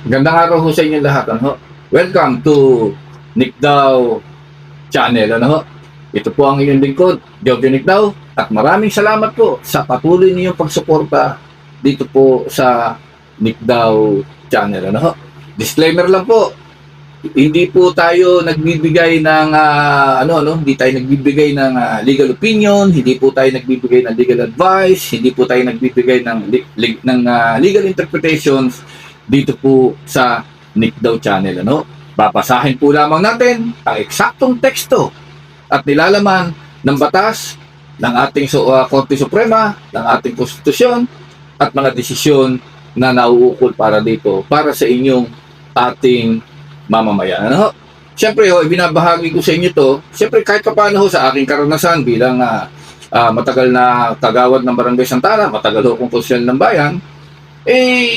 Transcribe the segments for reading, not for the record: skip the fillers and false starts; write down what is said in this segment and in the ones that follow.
Gandang araw ho sa inyo lahat. Ano? Welcome to Nick Daw Channel. Ano? Ito po ang inyong lingkod, Jojo Nick Daw. At maraming salamat po sa patuloy niyong pagsuporta dito po sa Nick Daw Channel. Ano? Disclaimer lang po, hindi po tayo nagbibigay ng hindi tayo nagbibigay ng legal opinion, hindi po tayo nagbibigay ng legal advice, hindi po tayo nagbibigay ng legal interpretations dito po sa Nick Daw Channel. Ano? Babasahin po lamang natin ang eksaktong teksto at nilalaman ng batas ng ating Korte Suprema, ng ating konstitusyon at mga desisyon na nauukol para dito, para sa inyong ating mamamayan. Ano? Siyempre ibinabahagi ko sa inyo to, siyempre kahit paano sa aking karanasan bilang matagal na tagawad ng Barangay Santana, matagal akong konsyal ng bayan,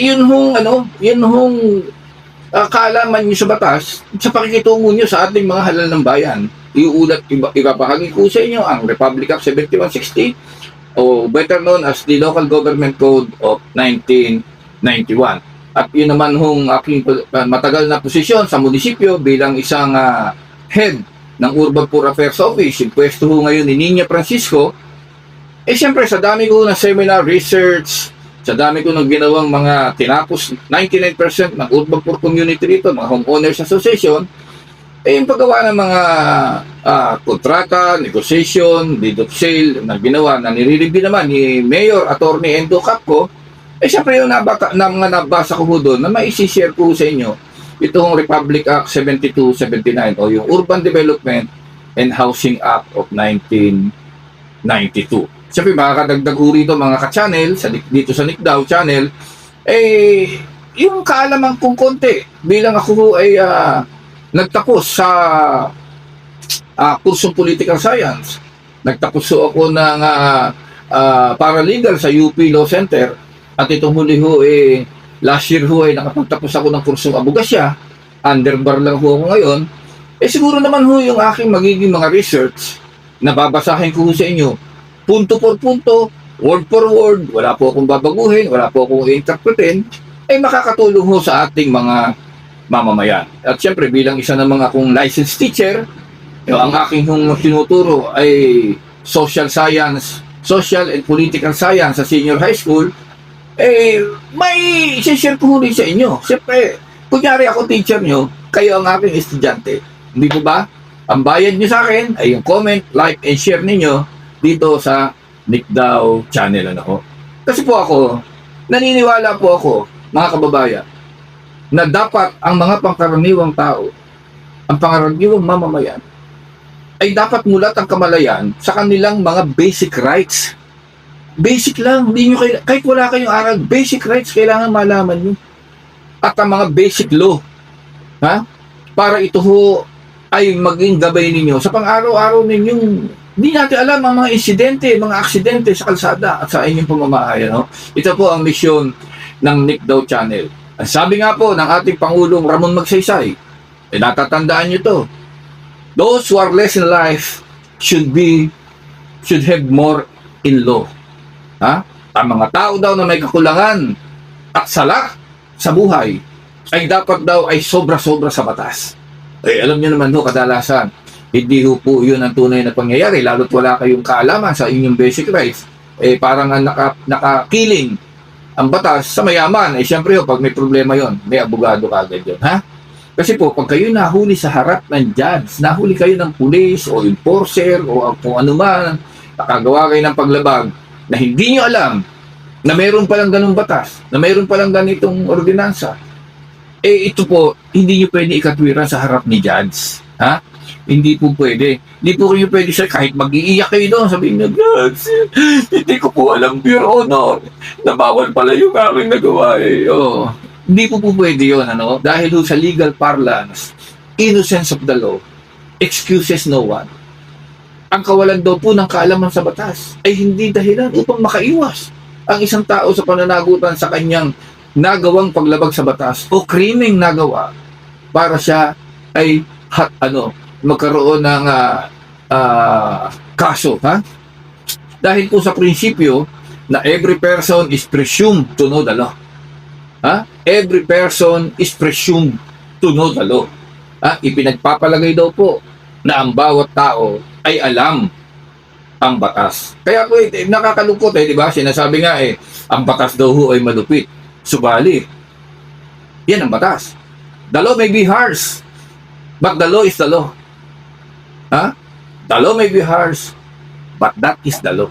yun hong kaalaman nyo sa batas, sa pakikitungo nyo sa ating mga halal ng bayan. Ibabahagi ko sa inyo ang Republic Act 7160 o better known as the Local Government Code of 1991. At yun naman hong aking matagal na posisyon sa munisipyo bilang isang head ng Urban Poor Affairs Office. Yung pwesto ho ngayon ni Nina Francisco. Siyempre sa dami ko na seminar, research, sa dami ko nang ginawang mga tinapos 99% ng urban poor community rito, mga homeowners association, yung paggawa ng mga kontrata, negotiation, deed of sale na ginawa, na nire-review naman ni Mayor Attorney Endo Capco, siyempre yung mga nabasa ko doon na maisi-share ko sa inyo, itong Republic Act 7279 o yung Urban Development and Housing Act of 1992. Siyempre makakadagdag ho rito mga ka-channel dito sa Nick Daw Channel, yung kaalaman kong konti bilang ako ho ay nagtapos sa kursong Political Science. Nagtapos ho ako ng paralegal sa UP Law Center at itong huli ho last year ho ay nakapagtapos ako ng kursong abogasya. Underbar lang ho ako ngayon. Siguro naman ho yung aking magiging mga research na babasahin ko ho sa inyo punto por punto, word for word, wala po akong babaguhin, wala po akong i-interpretin, makakatulong ho sa ating mga mamamayan. At siyempre, bilang isa namang akong licensed teacher, ang aking tinuturo ay social science, social and political science sa senior high school, may i-share ko rin sa inyo. Siyempre, kunyari ako teacher nyo, kayo ang aking estudyante. Hindi po ba? Ang bayad nyo sa akin ay yung comment, like, and share ninyo dito sa Nick Daw Channel. Kasi po ako, naniniwala po ako, mga kababayan, na dapat ang mga pangkaraniwang tao, ang pangkaraniwang mamamayan, ay dapat mulat ang kamalayan sa kanilang mga basic rights. Basic lang, hindi nyo kahit wala kayong aral, basic rights kailangan malaman nyo. At ang mga basic law, para ito ho ay maging gabay ninyo sa pang-araw-araw ninyong. Hindi natin alam ang mga insidente, mga aksidente sa kalsada at sa inyong pamamahay. Ito po ang misyon ng Nick Daw Channel. Ang sabi nga po ng ating Pangulong Ramon Magsaysay, natatandaan nyo to, those who are less in life should have more in law. Ang mga tao daw na may kakulangan at sala sa buhay ay dapat daw ay sobra-sobra sa batas. Alam nyo naman kadalasan, hindi po yun ang tunay na pangyayari, lalo't wala kayong kaalaman sa inyong basic rights. Parang nakakiling ang batas sa mayaman. Siyempre pag may problema yon, may abogado kagad yun. Kasi po, pag kayo nahuli sa harap ng judge, nahuli kayo ng pulis o enforcer o kung ano man, nakagawa kayo ng paglabag na hindi nyo alam na mayroon palang ganung batas, na mayroon palang ganitong ordinansa, ito po, hindi nyo pwede ikatwiran sa harap ni judge. Hindi po pwede. Hindi po kayo pwede siya kahit mag-iiyak kayo doon. Sabihin nyo, hindi ko po alam, Your Honor, na bawal pala yung aking nagawa. Hindi po pwede yun. Dahil sa legal parlance, innocence of the law, excuses no one. Ang kawalan daw po ng kaalaman sa batas ay hindi dahilan upang makaiwas ang isang tao sa pananagutan sa kanyang nagawang paglabag sa batas o krimeng nagawa para siya ay magkaroon ng kaso. Dahil po sa prinsipyo na every person is presumed to know the law. every person is presumed to know the law. Ipinagpapalagay daw po na ang bawat tao ay alam ang batas. Kaya po nakakalungkot di ba? Sinasabi nga ang batas daw ho ay malupit. Subalit, yan ang batas. The law may be harsh, but the law is the law. The law may be harsh, but that is the law.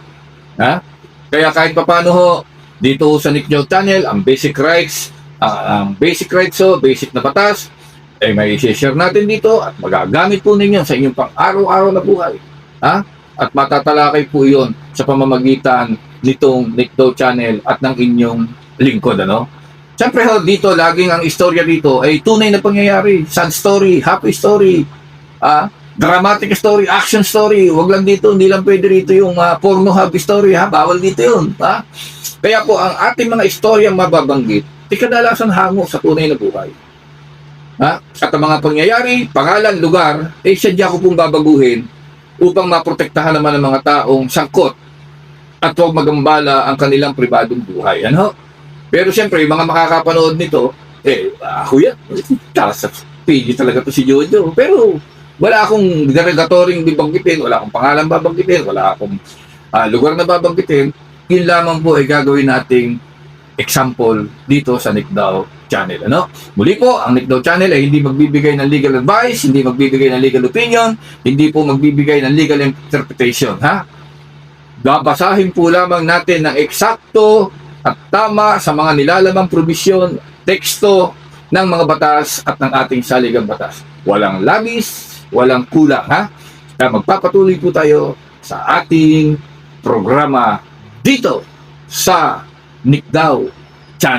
Kaya kahit papaano ho, dito sa Nick Joe Channel, ang basic rights, basic na batas, may i-share natin dito at magagamit po ninyo sa inyong pang-araw-araw na buhay. At matatalakay po iyon sa pamamagitan nitong Nick Joe Channel at ng inyong lingkod. Siyempre ho, dito, laging ang istorya dito ay tunay na pangyayari. Sad story, happy story, dramatic story, action story. Wag lang dito, hindi lang pwede rito yung porno happy story, bawal dito yun. Kaya po, ang ating mga istoryang mababanggit, kadalasan hango sa tunay na buhay. At ang mga pangyayari, pangalan, lugar, sadya ko pong babaguhin upang maprotektahan naman ng mga taong sangkot at huwag magambala ang kanilang pribadong buhay. Pero siyempre, yung mga makakapanood nito, huya, sa page talaga to si Jojo. Pero wala akong derogatoryong bibanggitin, wala akong pangalan babanggitin, wala akong lugar na babanggitin. Yun lamang po ay gagawin nating example dito sa Nick Joe Channel. Muli po, ang Nick Joe Channel ay hindi magbibigay ng legal advice, hindi magbibigay ng legal opinion, hindi po magbibigay ng legal interpretation. Babasahin po lamang natin ng eksakto at tama sa mga nilalamang probisyon, teksto ng mga batas at ng ating saligang batas. Walang labis, walang kulang. Kaya magpapatuloy po tayo sa ating programa dito sa Nick Joe Channel.